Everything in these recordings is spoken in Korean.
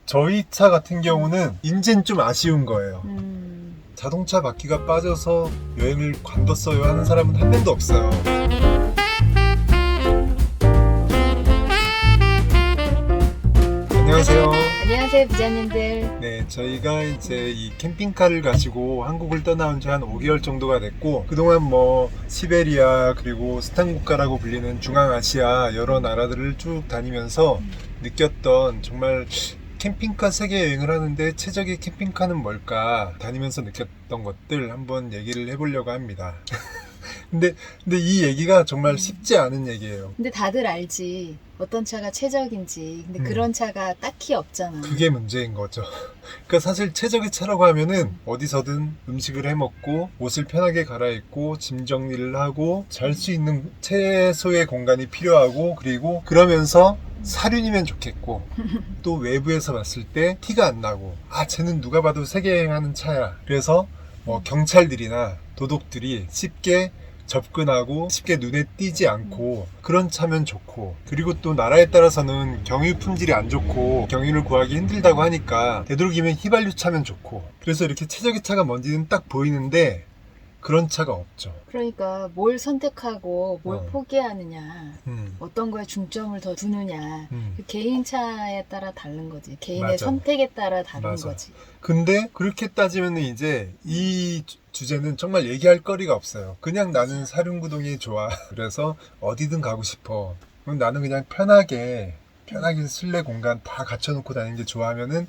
저희 차 같은 경우는 인제는 좀 아쉬운 거예요. 음. 자동차 바퀴가 빠져서 여행을 관뒀어요 하는 사람은 한 명도 없어요. 안녕하세요. 안녕하세요, 부자님들. 네, 저희가 이제 이 캠핑카를 가지고 한국을 떠나온 지 한 5개월 정도가 됐고, 그동안 뭐 시베리아 그리고 스탄 국가라고 불리는 중앙아시아 여러 나라들을 쭉 다니면서 느꼈던, 정말 캠핑카 세계 여행을 하는데 최적의 캠핑카는 뭘까 다니면서 느꼈던 것들 한번 얘기를 해보려고 합니다. 근데 이 얘기가 정말 쉽지 않은 얘기예요. 근데 다들 알지. 어떤 차가 최적인지. 근데 그런 차가 딱히 없잖아. 그게 문제인 거죠. 그러니까 사실 최적의 차라고 하면은 어디서든 음식을 해 먹고 옷을 편하게 갈아입고 짐 정리를 하고 잘 수 있는 최소의 공간이 필요하고, 그리고 그러면서 사륜이면 좋겠고, 또 외부에서 봤을 때 티가 안 나고, 아 쟤는 누가 봐도 세계여행하는 차야. 그래서 뭐 경찰들이나 도둑들이 쉽게 접근하고 쉽게 눈에 띄지 않고 그런 차면 좋고, 그리고 또 나라에 따라서는 경유 품질이 안 좋고 경유를 구하기 힘들다고 하니까 되도록이면 휘발유 차면 좋고, 그래서 이렇게 최적의 차가 뭔지는 딱 보이는데 그런 차가 없죠. 그러니까 뭘 선택하고 뭘 포기하느냐, 음. 어떤 거에 중점을 더 두느냐, 음. 그 개인 차에 따라 다른 거지. 개인의 맞아. 선택에 따라 다른 맞아. 거지. 근데 그렇게 따지면 이제 이 주제는 정말 얘기할 거리가 없어요. 그냥 나는 사륜구동이 좋아. 그래서 어디든 가고 싶어. 그럼 나는 그냥 편하게 실내 공간 다 갖춰놓고 다니는 게 좋아하면은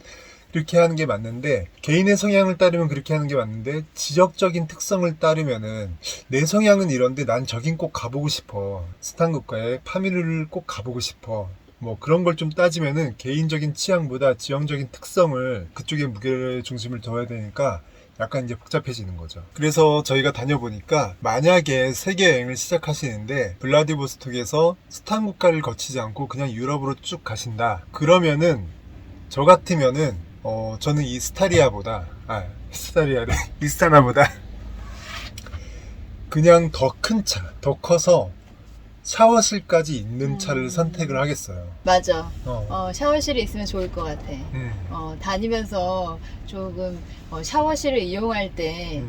그렇게 하는 게 맞는데, 개인의 성향을 따르면 그렇게 하는 게 맞는데, 지역적인 특성을 따르면은 내 성향은 이런데 난 저긴 꼭 가보고 싶어. 스탄 국가에 파미르를 꼭 가보고 싶어. 뭐 그런 걸 좀 따지면은 개인적인 취향보다 지형적인 특성을, 그쪽에 무게 중심을 둬야 되니까 약간 이제 복잡해지는 거죠. 그래서 저희가 다녀보니까, 만약에 세계 여행을 시작하시는데 블라디보스톡에서 스탄 국가를 거치지 않고 그냥 유럽으로 쭉 가신다. 그러면은 저 같으면은 저는 이 이스타나보다 그냥 더 큰 차, 더 커서 샤워실까지 있는 차를 선택을 하겠어요. 맞아. 어. 샤워실이 있으면 좋을 것 같아. 다니면서 조금 샤워실을 이용할 때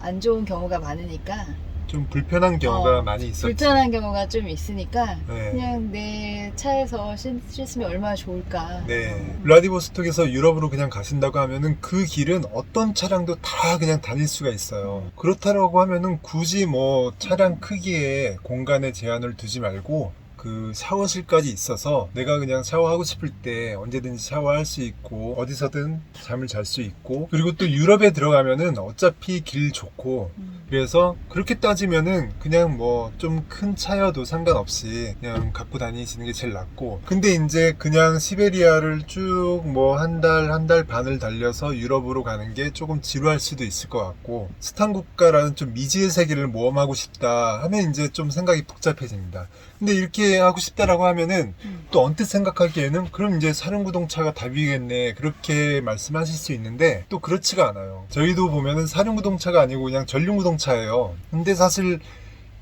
안 좋은 경우가 많으니까, 좀 불편한 경우가 많이 있었지. 불편한 경우가 좀 있으니까 네. 그냥 내 차에서 씻으면 얼마나 좋을까. 네. 블라디보스톡에서 유럽으로 그냥 가신다고 하면은 그 길은 어떤 차량도 다 그냥 다닐 수가 있어요. 그렇다고 하면은 굳이 뭐 차량 크기에 공간에 제한을 두지 말고 그 샤워실까지 있어서 내가 그냥 샤워하고 싶을 때 언제든지 샤워할 수 있고, 어디서든 잠을 잘 수 있고, 그리고 또 유럽에 들어가면은 어차피 길 좋고, 그래서 그렇게 따지면은 그냥 뭐 좀 큰 차여도 상관없이 그냥 갖고 다니시는 게 제일 낫고, 근데 이제 그냥 시베리아를 쭉 뭐 한 달 반을 달려서 유럽으로 가는 게 조금 지루할 수도 있을 것 같고, 스탄 국가라는 좀 미지의 세계를 모험하고 싶다 하면 이제 좀 생각이 복잡해집니다. 근데 이렇게 하고 싶다라고 하면은 또 언뜻 생각하기에는 그럼 이제 사륜구동차가 답이겠네, 그렇게 말씀하실 수 있는데 또 그렇지가 않아요. 저희도 보면은 사륜구동차가 아니고 그냥 전륜구동차예요. 근데 사실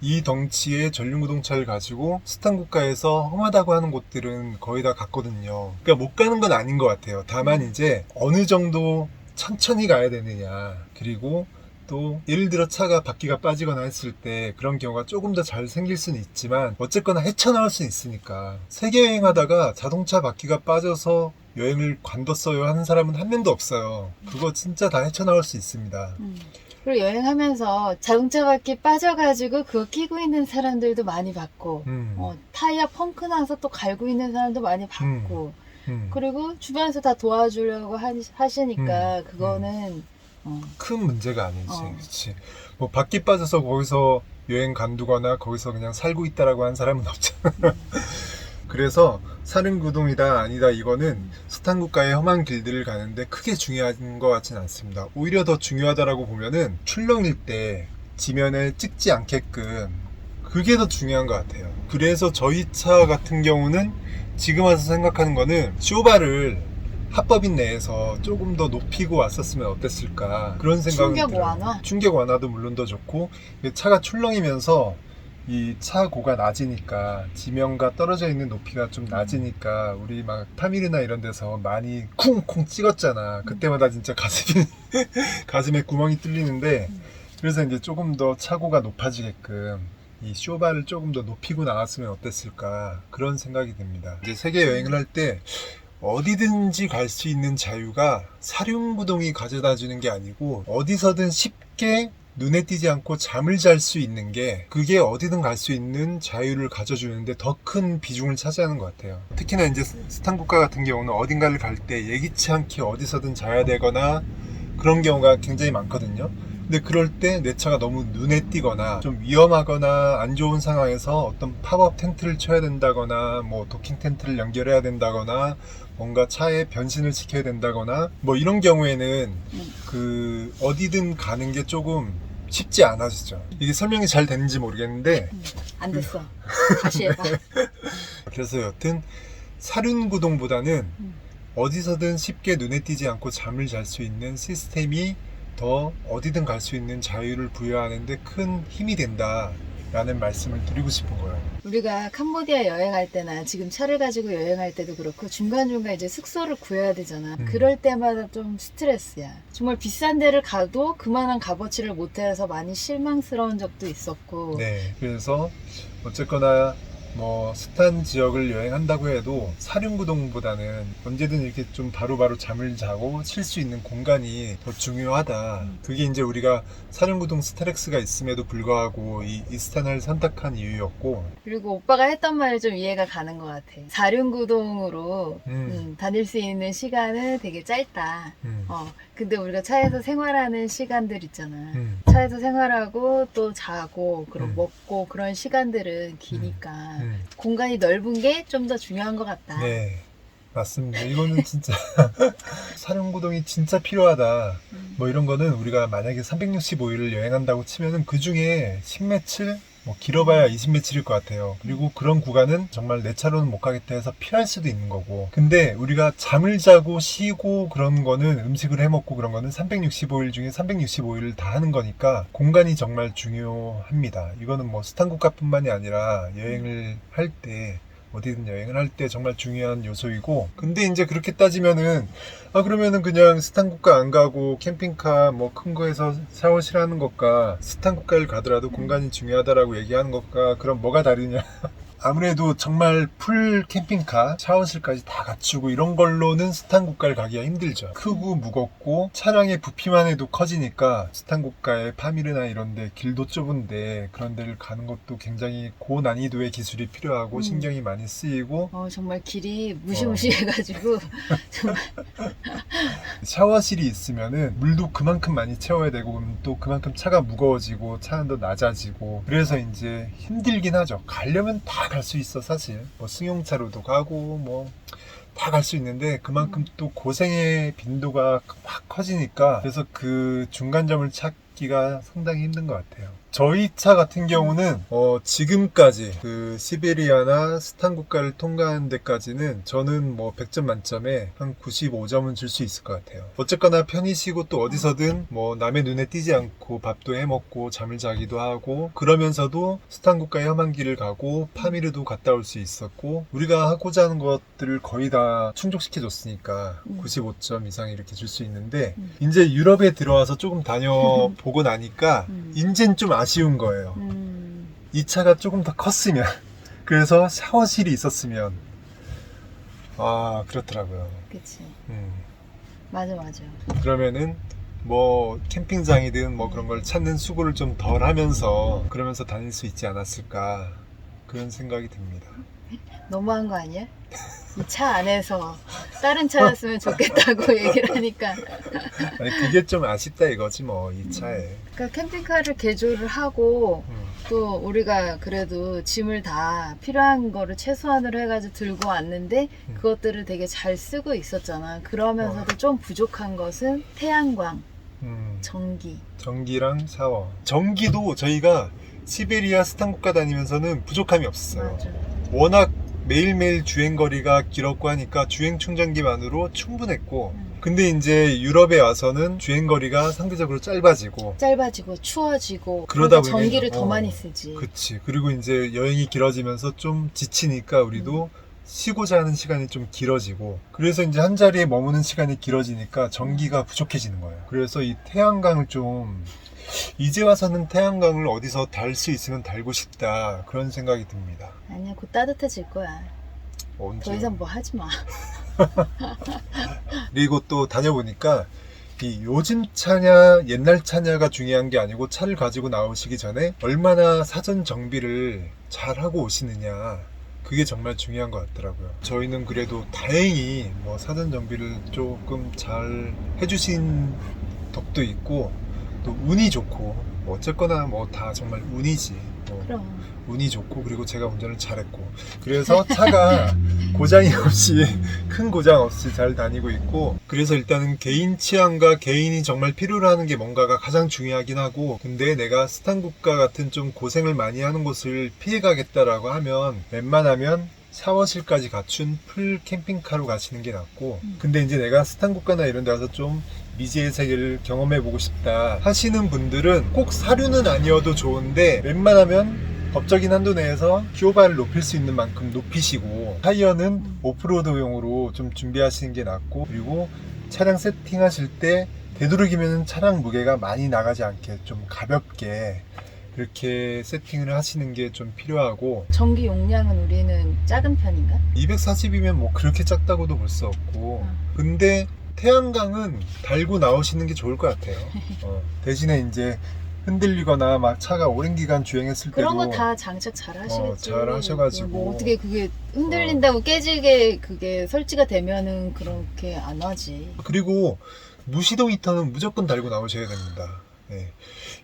이 덩치의 전륜구동차를 가지고 스탄 국가에서 험하다고 하는 곳들은 거의 다 갔거든요. 그러니까 못 가는 건 아닌 것 같아요. 다만 이제 어느 정도 천천히 가야 되느냐, 그리고 또 예를 들어 차가 바퀴가 빠지거나 했을 때 그런 경우가 조금 더 잘 생길 수는 있지만 어쨌거나 헤쳐나올 수는 있으니까, 세계 여행하다가 자동차 바퀴가 빠져서 여행을 관뒀어요 하는 사람은 한 명도 없어요. 그거 진짜 다 헤쳐나올 수 있습니다. 그리고 여행하면서 자동차 바퀴 빠져가지고 그거 끼고 있는 사람들도 많이 봤고, 타이어 펑크 나서 또 갈고 있는 사람도 많이 봤고, 그리고 주변에서 다 도와주려고 하시니까 그거는 큰 문제가 아니지. 그렇지. 뭐 바퀴 빠져서 거기서 여행 간두거나 거기서 그냥 살고 있다라고 한 사람은 없잖아. 그래서 사륜구동이다 아니다, 이거는 스탄 국가의 험한 길들을 가는데 크게 중요한 것 같진 않습니다. 오히려 더 중요하다라고 보면은 출렁일 때 지면에 찍지 않게끔, 그게 더 중요한 것 같아요. 그래서 저희 차 같은 경우는 지금 와서 생각하는 거는 쇼바를 합법인 내에서 조금 더 높이고 왔었으면 어땠을까, 그런 생각이 충격 들어요. 완화? 충격 완화도 물론 더 좋고, 차가 출렁이면서 이 차고가 낮으니까 지면과 떨어져 있는 높이가 좀 낮으니까 우리 막 타미르나 이런 데서 많이 쿵쿵 찍었잖아. 그때마다 진짜 가슴에 구멍이 뚫리는데 그래서 이제 조금 더 차고가 높아지게끔 이 쇼바를 조금 더 높이고 나왔으면 어땠을까 그런 생각이 듭니다. 이제 세계 여행을 할 때 어디든지 갈 수 있는 자유가 사륜구동이 가져다 주는 게 아니고 어디서든 쉽게 눈에 띄지 않고 잠을 잘 수 있는 게 그게 어디든 갈 수 있는 자유를 가져주는데 더 큰 비중을 차지하는 것 같아요. 특히나 이제 스탄 국가 같은 경우는 어딘가를 갈 때 예기치 않게 어디서든 자야 되거나 그런 경우가 굉장히 많거든요. 근데 그럴 때 내 차가 너무 눈에 띄거나 좀 위험하거나 안 좋은 상황에서 어떤 팝업 텐트를 쳐야 된다거나 뭐 도킹 텐트를 연결해야 된다거나 뭔가 차에 변신을 시켜야 된다거나 뭐 이런 경우에는 그 어디든 가는 게 조금 쉽지 않아지죠. 이게 설명이 잘 됐는지 모르겠는데 안 됐어. 다시 해봐. 그래서 여튼 사륜구동보다는 어디서든 쉽게 눈에 띄지 않고 잠을 잘 수 있는 시스템이 더 어디든 갈 수 있는 자유를 부여하는데 큰 힘이 된다 라는 말씀을 드리고 싶은 거예요. 우리가 캄보디아 여행할 때나 지금 차를 가지고 여행할 때도 그렇고 중간중간 이제 숙소를 구해야 되잖아. 그럴 때마다 좀 스트레스야. 정말 비싼 데를 가도 그만한 값어치를 못해서 많이 실망스러운 적도 있었고. 네, 그래서 어쨌거나 뭐 스탄 지역을 여행한다고 해도 사륜구동보다는 언제든 이렇게 좀 바로바로 잠을 자고 쉴 수 있는 공간이 더 중요하다. 그게 이제 우리가 사륜구동 스타렉스가 있음에도 불구하고 이 이스탄을 선택한 이유였고, 그리고 오빠가 했던 말이 좀 이해가 가는 것 같아. 사륜구동으로 다닐 수 있는 시간은 되게 짧다. 근데 우리가 차에서 생활하는 시간들 있잖아. 차에서 생활하고 또 자고 그리고 먹고 그런 시간들은 기니까 공간이 넓은 게 좀 더 중요한 것 같다. 네, 맞습니다. 이거는 진짜 사륜구동이 진짜 필요하다. 뭐 이런 거는 우리가 만약에 365일을 여행한다고 치면은 그 중에 10며칠 뭐 길어봐야 20며칠일 것 같아요. 그리고 그런 구간은 정말 내 차로는 못 가겠다 해서 피할 수도 있는 거고. 근데 우리가 잠을 자고 쉬고 그런 거는 음식을 해먹고 그런 거는 365일 중에 365일을 다 하는 거니까 공간이 정말 중요합니다. 이거는 뭐 스탄 국가뿐만이 아니라 여행을 할 때 어디든 여행을 할 때 정말 중요한 요소이고, 근데 이제 그렇게 따지면은 그러면은 그냥 스탄 국가 안 가고 캠핑카 뭐 큰 거에서 샤워실 하는 것과 스탄 국가를 가더라도 공간이 중요하다라고 얘기하는 것과 그럼 뭐가 다르냐? 아무래도 정말 풀 캠핑카, 샤워실까지 다 갖추고 이런 걸로는 스탄 국가를 가기가 힘들죠. 크고 무겁고 차량의 부피만 해도 커지니까 스탄 국가의 파미르나 이런 데 길도 좁은데 그런 데를 가는 것도 굉장히 고난이도의 기술이 필요하고 신경이 많이 쓰이고 정말 길이 무시무시해가지고 정말 샤워실이 있으면은 물도 그만큼 많이 채워야 되고 그럼 또 그만큼 차가 무거워지고 차는 더 낮아지고 그래서 이제 힘들긴 하죠. 가려면 다 갈 수 있어 사실. 뭐 승용차로도 가고 뭐 다 갈 수 있는데 그만큼 또 고생의 빈도가 확 커지니까 그래서 그 중간점을 찾기가 상당히 힘든 것 같아요. 저희 차 같은 경우는 지금까지 그 시베리아나 스탄 국가를 통과하는 데까지는 저는 뭐 100점 만점에 한 95점은 줄 수 있을 것 같아요. 어쨌거나 편히 쉬고 또 어디서든 뭐 남의 눈에 띄지 않고 밥도 해먹고 잠을 자기도 하고 그러면서도 스탄 국가의 험한 길을 가고 파미르도 갔다 올 수 있었고 우리가 하고자 하는 것들을 거의 다 충족시켜 줬으니까 95점 이상 이렇게 줄 수 있는데 이제 유럽에 들어와서 조금 다녀보고 나니까 인젠 좀 아쉬운 거예요. 이 차가 조금 더 컸으면 그래서 샤워실이 있었으면 그렇더라고요. 그치. 맞아. 그러면은 뭐 캠핑장이든 뭐 그런 걸 찾는 수고를 좀 덜 하면서 그러면서 다닐 수 있지 않았을까 그런 생각이 듭니다. 너무한 거 아니야? 이 차 안에서 다른 차였으면 좋겠다고 얘기를 하니까 아니 그게 좀 아쉽다 이거지 뭐 이 차에. 그러니까 캠핑카를 개조를 하고 또 우리가 그래도 짐을 다 필요한 거를 최소한으로 해가지고 들고 왔는데 그것들을 되게 잘 쓰고 있었잖아. 그러면서도 좀 부족한 것은 태양광, 전기랑 샤워. 전기도 저희가 시베리아 스탄 국가 다니면서는 부족함이 없었어요. 맞아. 워낙 매일매일 주행거리가 길었고 하니까 주행 충전기만으로 충분했고 근데 이제 유럽에 와서는 주행거리가 상대적으로 짧아지고 추워지고 그러다 그러니까 보니 전기를 더 많이 쓰지. 그치. 그리고 이제 여행이 길어지면서 좀 지치니까 우리도 쉬고자 하는 시간이 좀 길어지고, 그래서 이제 한 자리에 머무는 시간이 길어지니까 전기가 부족해지는 거예요. 그래서 이 태양광을 좀 이제 와서는 태양광을 어디서 달 수 있으면 달고 싶다, 그런 생각이 듭니다. 아니야, 곧 따뜻해질 거야. 언제? 더 이상 뭐 하지 마. 그리고 또 다녀보니까 이 요즘 차냐 옛날 차냐가 중요한 게 아니고, 차를 가지고 나오시기 전에 얼마나 사전 정비를 잘 하고 오시느냐, 그게 정말 중요한 것 같더라고요. 저희는 그래도 다행히 뭐 사전 정비를 조금 잘 해주신 덕도 있고, 또 운이 좋고, 뭐 어쨌거나 뭐 다 정말 운이지. 뭐 그럼. 운이 좋고, 그리고 제가 운전을 잘했고, 그래서 차가 고장이 없이, 큰 고장 없이 잘 다니고 있고, 그래서 일단은 개인 취향과 개인이 정말 필요로 하는 게 뭔가가 가장 중요하긴 하고, 근데 내가 스탄 국가 같은 좀 고생을 많이 하는 곳을 피해 가겠다라고 하면 웬만하면 샤워실까지 갖춘 풀 캠핑카로 가시는 게 낫고, 근데 이제 내가 스탄 국가나 이런 데 가서 좀 미지의 세계를 경험해보고 싶다 하시는 분들은 꼭 사륜은 아니어도 좋은데, 웬만하면 법적인 한도 내에서 기어바를 높일 수 있는 만큼 높이시고, 타이어는 오프로드용으로 좀 준비하시는 게 낫고, 그리고 차량 세팅하실 때 되도록이면 차량 무게가 많이 나가지 않게 좀 가볍게 그렇게 세팅을 하시는 게 좀 필요하고. 전기 용량은 우리는 작은 편인가? 240이면 뭐 그렇게 작다고도 볼 수 없고, 근데 태양광은 달고 나오시는 게 좋을 것 같아요. 대신에 이제 흔들리거나 막 차가 오랜 기간 주행했을 때도 그런 거 다 장착 잘 하시겠지. 잘 하셔가지고. 뭐 어떻게 그게 흔들린다고 깨지게 그게 설치가 되면은 그렇게 안 하지. 그리고 무시동 히터는 무조건 달고 나오셔야 됩니다. 네.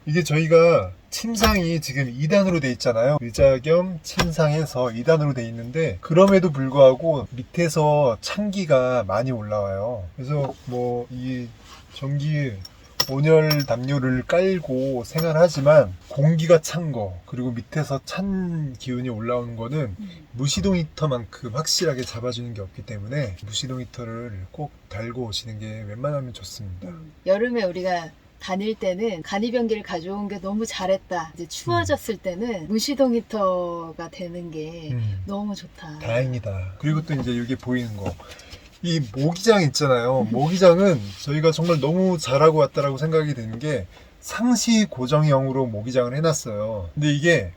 이게 저희가 침상이 지금 2단으로 돼 있잖아요. 의자 겸 침상에서 2단으로 돼 있는데, 그럼에도 불구하고 밑에서 찬기가 많이 올라와요. 그래서 뭐 이 전기 온열 담요를 깔고 생활하지만 공기가 찬 거, 그리고 밑에서 찬 기운이 올라오는 거는 무시동 히터만큼 확실하게 잡아주는 게 없기 때문에 무시동 히터를 꼭 달고 오시는 게 웬만하면 좋습니다. 여름에 우리가 다닐 때는 간이변기를 가져온 게 너무 잘했다. 이제 추워졌을 때는 무시동 히터가 되는 게 너무 좋다. 다행이다. 그리고 또 이제 여기 보이는 거, 이 모기장 있잖아요. 모기장은 저희가 정말 너무 잘하고 왔다라고 생각이 드는 게, 상시 고정형으로 모기장을 해놨어요. 근데 이게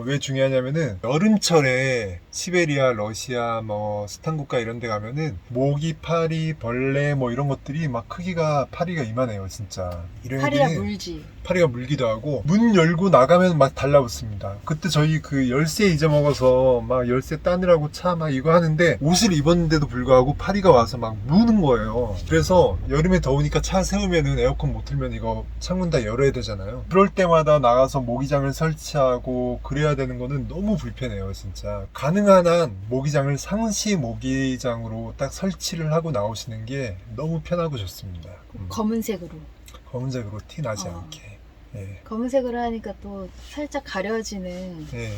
왜 중요하냐면은, 여름철에 시베리아, 러시아, 뭐 스탄 국가 이런 데 가면은 모기, 파리, 벌레 뭐 이런 것들이 막 크기가, 파리가 이만해요 진짜. 이런 파리가 애들이 물지. 파리가 물기도 하고, 문 열고 나가면 막 달라붙습니다. 그때 저희 그 열쇠 잊어먹어서 막 열쇠 따느라고 차 막 이거 하는데, 옷을 입었는데도 불구하고 파리가 와서 막 무는 거예요. 그래서 여름에 더우니까 차 세우면은 에어컨 못 틀면 이거 창문 다 열어야 되잖아요. 그럴 때마다 나가서 모기장을 설치하고 그래야 되는 거는 너무 불편해요 진짜. 가능한 한 모기장을 상시 모기장으로 딱 설치를 하고 나오시는 게 너무 편하고 좋습니다. 검은색으로 티 나지 않게. 예. 검은색으로 하니까 또 살짝 가려지는 예.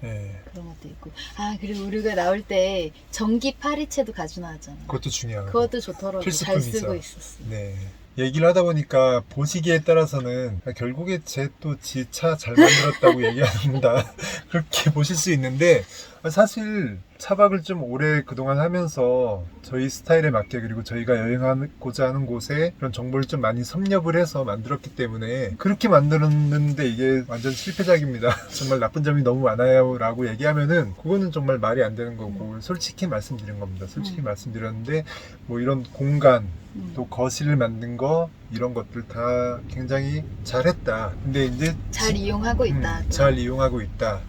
예. 그런 것도 있고. 그리고 우리가 나올 때 전기 파리채도 가지고 나왔잖아. 그것도 중요하고. 그것도 좋더라고. 잘 필수품이죠. 쓰고 있었어. 네. 얘기를 하다 보니까 보시기에 따라서는 결국에 제 또 지 차 잘 만들었다고 얘기합니다. 그렇게 보실 수 있는데, 사실 차박을 좀 오래 그동안 하면서 저희 스타일에 맞게, 그리고 저희가 여행하고자 하는 곳에 그런 정보를 좀 많이 섭렵을 해서 만들었기 때문에 그렇게 만들었는데 이게 완전 실패작입니다. 정말 나쁜 점이 너무 많아요 라고 얘기하면은 그거는 정말 말이 안 되는 거고, 솔직히 말씀드린 겁니다. 솔직히 말씀드렸는데, 뭐 이런 공간, 또 거실을 만든 거, 이런 것들 다 굉장히 잘했다. 근데 이제 잘 이용하고 있다. 잘 이용하고 있다.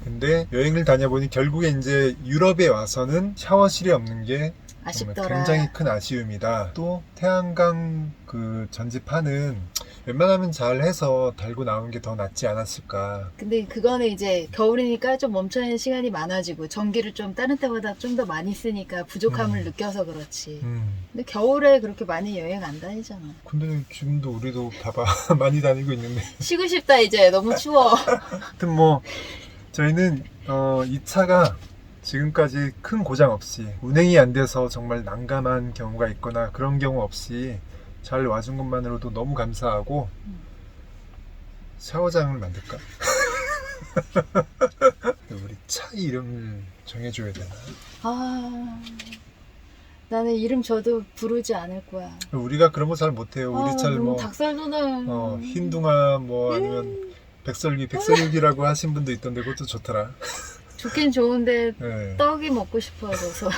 근데 여행을 다녀보니 결국에 이제 유럽에 와서는 샤워실이 없는 게 아쉽더라. 굉장히 큰 아쉬움이다. 또 태양광 그 전지판은 웬만하면 잘 해서 달고 나오는 게 더 낫지 않았을까. 근데 그거는 이제 겨울이니까 좀 멈춰있는 시간이 많아지고, 전기를 좀 다른 때보다 좀 더 많이 쓰니까 부족함을 느껴서 그렇지. 근데 겨울에 그렇게 많이 여행 안 다니잖아. 근데 지금도 우리도 봐봐 많이 다니고 있는데. 쉬고 싶다 이제. 너무 추워. 하여튼 뭐 저희는 이 차가 지금까지 큰 고장 없이 운행이 안 돼서 정말 난감한 경우가 있거나 그런 경우 없이 잘 와준 것만으로도 너무 감사하고 샤워장을 만들까? 우리 차 이름을 정해줘야 되나? 나는 이름 저도 부르지 않을 거야. 우리가 그런 거 잘 못해요. 우리 차 너무 뭐 닭살돋아요. 흰둥아 뭐 아니면 백설기라고 하신 분도 있던데 그것도 좋더라. 좋긴 좋은데 네. 떡이 먹고 싶어져서.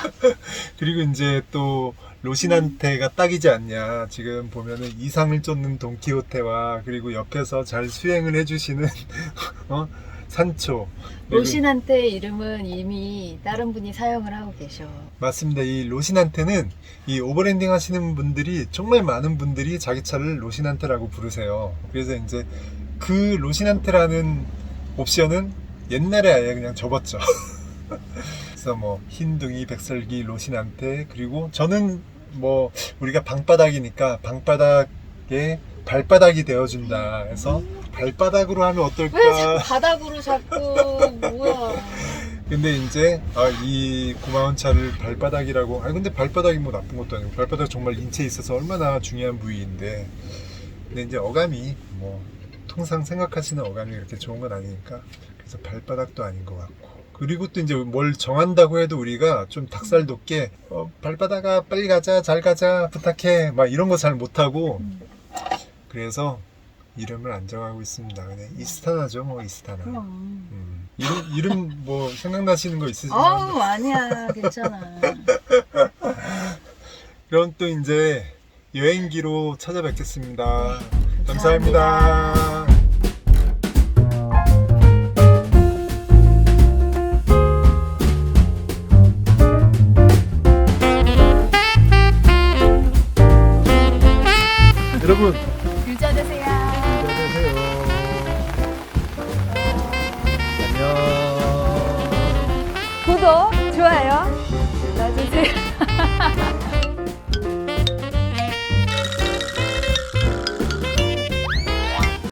그리고 이제 또 로신한테가 딱이지 않냐. 지금 보면은 이상을 쫓는 돈키호테와 그리고 옆에서 잘 수행을 해주시는 산초. 로신한테 이름은 이미 다른 분이 사용을 하고 계셔. 맞습니다. 이 로신한테는 이 오버랜딩 하시는 분들이 정말 많은 분들이 자기 차를 로신한테라고 부르세요. 그래서 이제 그 로신한테라는 옵션은 옛날에 아예 그냥 접었죠. 그래서 뭐 흰둥이, 백설기, 로신한테, 그리고 저는 뭐 우리가 방바닥이니까 방바닥에 발바닥이 되어준다 해서 발바닥으로 하면 어떨까? 왜 자꾸 바닥으로 자꾸 뭐야? 근데 이제 이 고마운 차를 발바닥이라고. 근데 발바닥이 뭐 나쁜 것도 아니고 발바닥 정말 인체에 있어서 얼마나 중요한 부위인데, 근데 이제 어감이 뭐 통상 생각하시는 어감이 그렇게 좋은 건 아니니까 그래서 발바닥도 아닌 것 같고. 그리고 또 이제 뭘 정한다고 해도 우리가 좀 닭살 돋게 발바닥아 빨리 가자, 잘 가자, 부탁해 막 이런 거 잘 못하고, 그래서 이름을 안 정하고 있습니다. 그냥 이스타나죠, 뭐 이스타나. 이름 뭐 생각나시는 거 있으시면? 아니야, 괜찮아. 그럼 또 이제 여행기로 찾아뵙겠습니다. 감사합니다. 여러분, 유자 되세요. 안녕하세요. 안녕. 구독, 좋아요 눌러주세요.